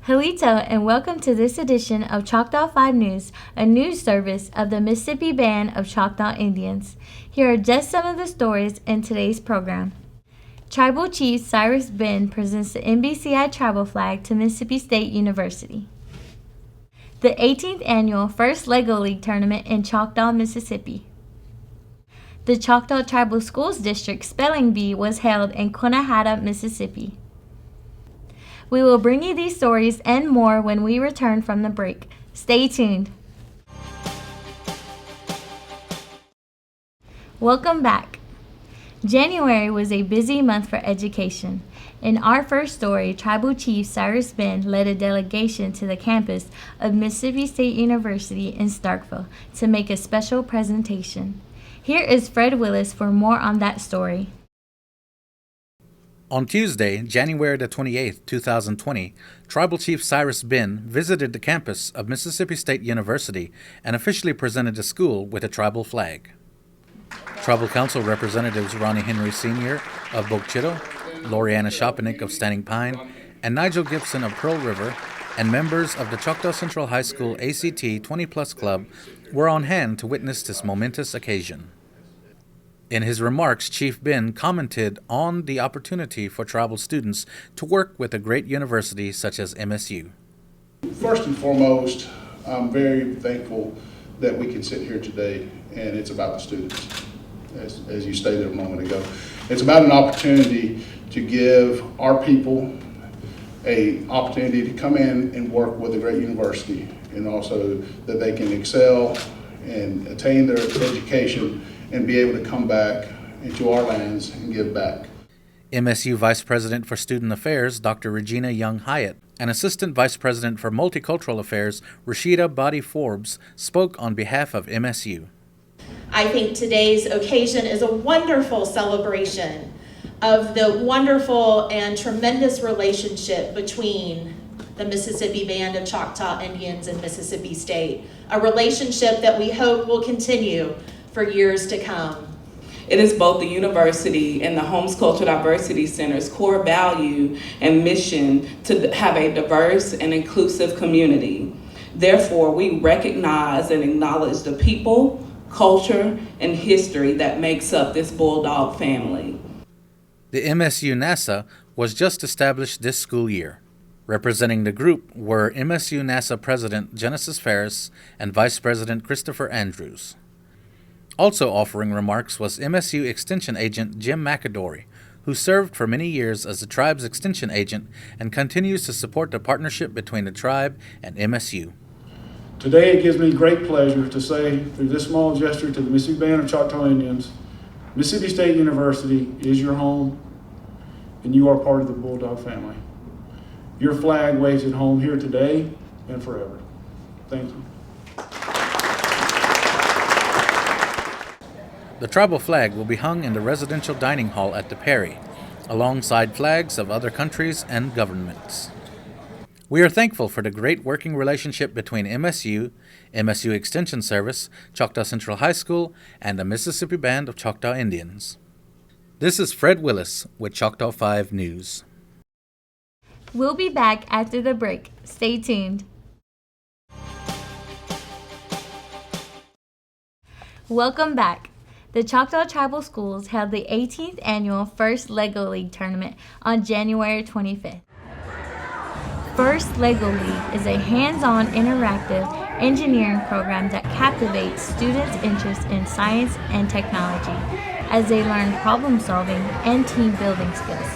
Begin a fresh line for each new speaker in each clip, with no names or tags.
Halito, and welcome to this edition of Choctaw 5 News, a news service of the Mississippi Band of Choctaw Indians. Here are just some of the stories in today's program. Tribal Chief Cyrus Ben presents the MBCI tribal flag to Mississippi State University. The 18th annual First Lego League tournament in Choctaw, Mississippi. The Choctaw Tribal Schools District Spelling Bee was held in Quinahada, Mississippi. We will bring you these stories and more when we return from the break. Stay tuned. Welcome back. January was a busy month for education. In our first story, Tribal Chief Cyrus Ben led a delegation to the campus of Mississippi State University in Starkville to make a special presentation. Here is Fred Willis for more on that story.
On Tuesday, January the 28th, 2020, Tribal Chief Cyrus Ben visited the campus of Mississippi State University and officially presented the school with a tribal flag. Tribal Council representatives Ronnie Henry Sr. of Bokchito, Loriana Shopenick of Standing Pine, and Nigel Gibson of Pearl River, and members of the Choctaw Central High School ACT 20+ Club were on hand to witness this momentous occasion. In his remarks, Chief Ben commented on the opportunity for tribal students to work with a great university such as MSU.
First and foremost, I'm very thankful that we can sit here today, and it's about the students, as you stated a moment ago. It's about an opportunity to give our people an opportunity to come in and work with a great university, and also that they can excel and attain their education and be able to come back into our lands and give back.
MSU Vice President for Student Affairs, Dr. Regina Young Hyatt, and Assistant Vice President for Multicultural Affairs, Rashida Body Forbes, spoke on behalf of MSU.
I think today's occasion is a wonderful celebration of the wonderful and tremendous relationship between the Mississippi Band of Choctaw Indians and Mississippi State, a relationship that we hope will continue for years to come.
It is both the university and the Homes Cultural Diversity Center's core value and mission to have a diverse and inclusive community. Therefore, we recognize and acknowledge the people, culture, and history that makes up this Bulldog family.
The MSU NASA was just established this school year. Representing the group were MSU NASA President Genesis Ferris and Vice President Christopher Andrews. Also offering remarks was MSU Extension Agent Jim McAdory, who served for many years as the tribe's extension agent and continues to support the partnership between the tribe and MSU.
Today it gives me great pleasure to say through this small gesture to the Mississippi Band of Choctaw Indians, Mississippi State University is your home and you are part of the Bulldog family. Your flag waves at home here today and forever. Thank you.
The tribal flag will be hung in the residential dining hall at the Perry, alongside flags of other countries and governments. We are thankful for the great working relationship between MSU, MSU Extension Service, Choctaw Central High School, and the Mississippi Band of Choctaw Indians. This is Fred Willis with Choctaw 5 News.
We'll be back after the break. Stay tuned. Welcome back. The Choctaw Tribal Schools held the 18th annual First Lego League tournament on January 25th. First Lego League is a hands-on interactive engineering program that captivates students' interest in science and technology as they learn problem solving and team building skills.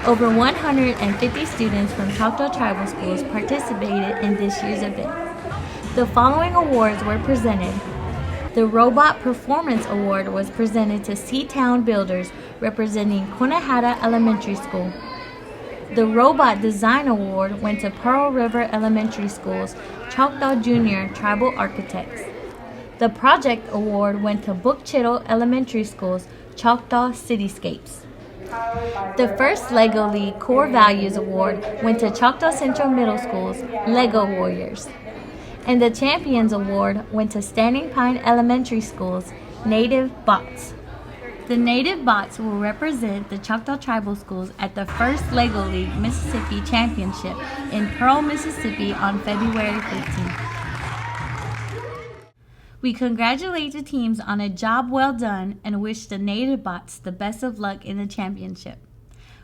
Over 150 students from Choctaw Tribal Schools participated in this year's event. The following awards were presented. The Robot Performance Award was presented to Seatown Builders representing Quinahada Elementary School. The Robot Design Award went to Pearl River Elementary School's Choctaw Junior Tribal Architects. The Project Award went to Bokchito Elementary School's Choctaw Cityscapes. The first Lego League Core Values Award went to Choctaw Central Middle School's Lego Warriors. And the Champions Award went to Standing Pine Elementary School's Native Bots. The Native Bots will represent the Choctaw Tribal Schools at the first Lego League Mississippi Championship in Pearl, Mississippi on February 15th. We congratulate the teams on a job well done and wish the Native Bots the best of luck in the championship.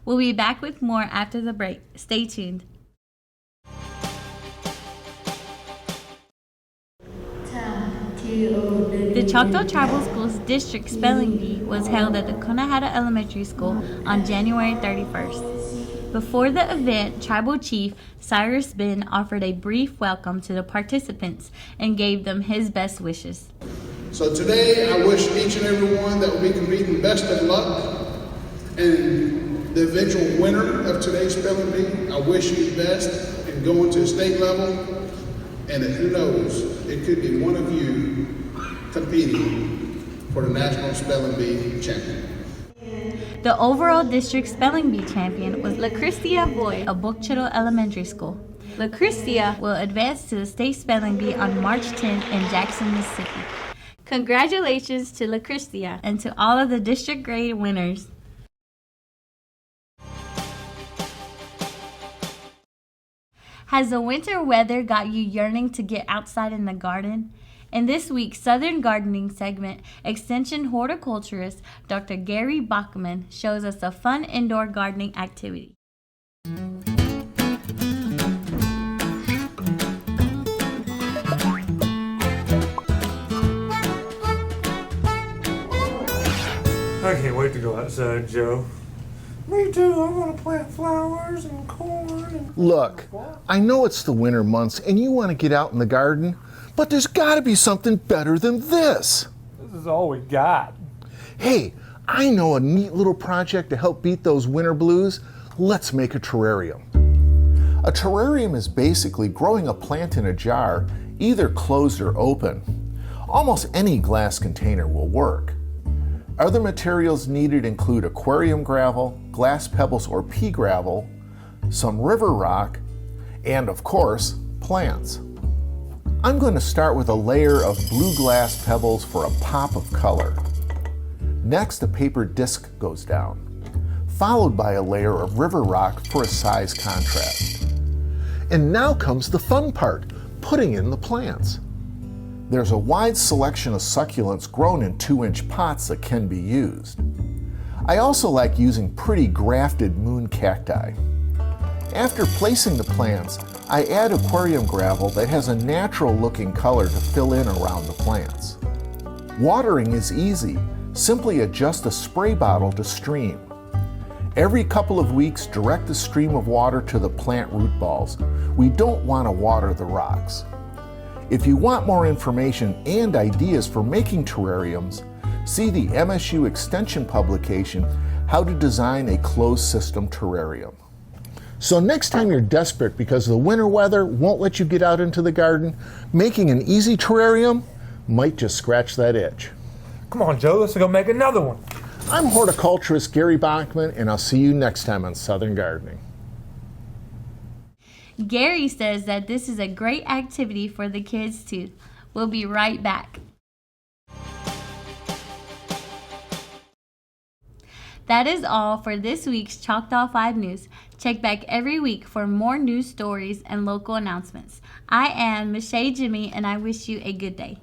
We'll be back with more after the break. Stay tuned. The Choctaw Tribal Schools District Spelling Bee was held at the Conehatta Elementary School on January 31st. Before the event, Tribal Chief Cyrus Ben offered a brief welcome to the participants and gave them his best wishes.
So today, I wish each and every one that will be competing best of luck. And the eventual winner of today's spelling bee, I wish you the best in going to the state level. And who knows, it could be one of you competing for the National Spelling Bee Champion.
The overall district spelling bee champion was Lucretia Boyd of Bookchettle Elementary School. Lucretia will advance to the state spelling bee on March 10th in Jackson, Mississippi. Congratulations to Lucretia and to all of the district grade winners. Has the winter weather got you yearning to get outside in the garden? In this week's Southern Gardening segment, Extension horticulturist Dr. Gary Bachman shows us a fun indoor gardening activity.
I can't wait to go outside, Joe. Me too. I want to plant flowers and corn and...
Look, I know it's the winter months and you want to get out in the garden, but there's got to be something better than this.
This is all we got.
Hey, I know a neat little project to help beat those winter blues. Let's make a terrarium. A terrarium is basically growing a plant in a jar, either closed or open. Almost any glass container will work. Other materials needed include aquarium gravel, glass pebbles or pea gravel, some river rock, and of course, plants. I'm going to start with a layer of blue glass pebbles for a pop of color. Next, a paper disc goes down, followed by a layer of river rock for a size contrast. And now comes the fun part, putting in the plants. There's a wide selection of succulents grown in 2-inch pots that can be used. I also like using pretty grafted moon cacti. After placing the plants, I add aquarium gravel that has a natural looking color to fill in around the plants. Watering is easy. Simply adjust the spray bottle to stream. Every couple of weeks, direct the stream of water to the plant root balls. We don't want to water the rocks. If you want more information and ideas for making terrariums, see the MSU Extension publication, How to Design a Closed System Terrarium. So next time you're desperate because the winter weather won't let you get out into the garden, making an easy terrarium might just scratch that itch.
Come on, Joe, let's go make another one.
I'm horticulturist Gary Bachman, and I'll see you next time on Southern Gardening.
Gary says that this is a great activity for the kids too. We'll be right back. That is all for this week's Choctaw 5 News. Check back every week for more news stories and local announcements. I am Michelle Jimmy, and I wish you a good day.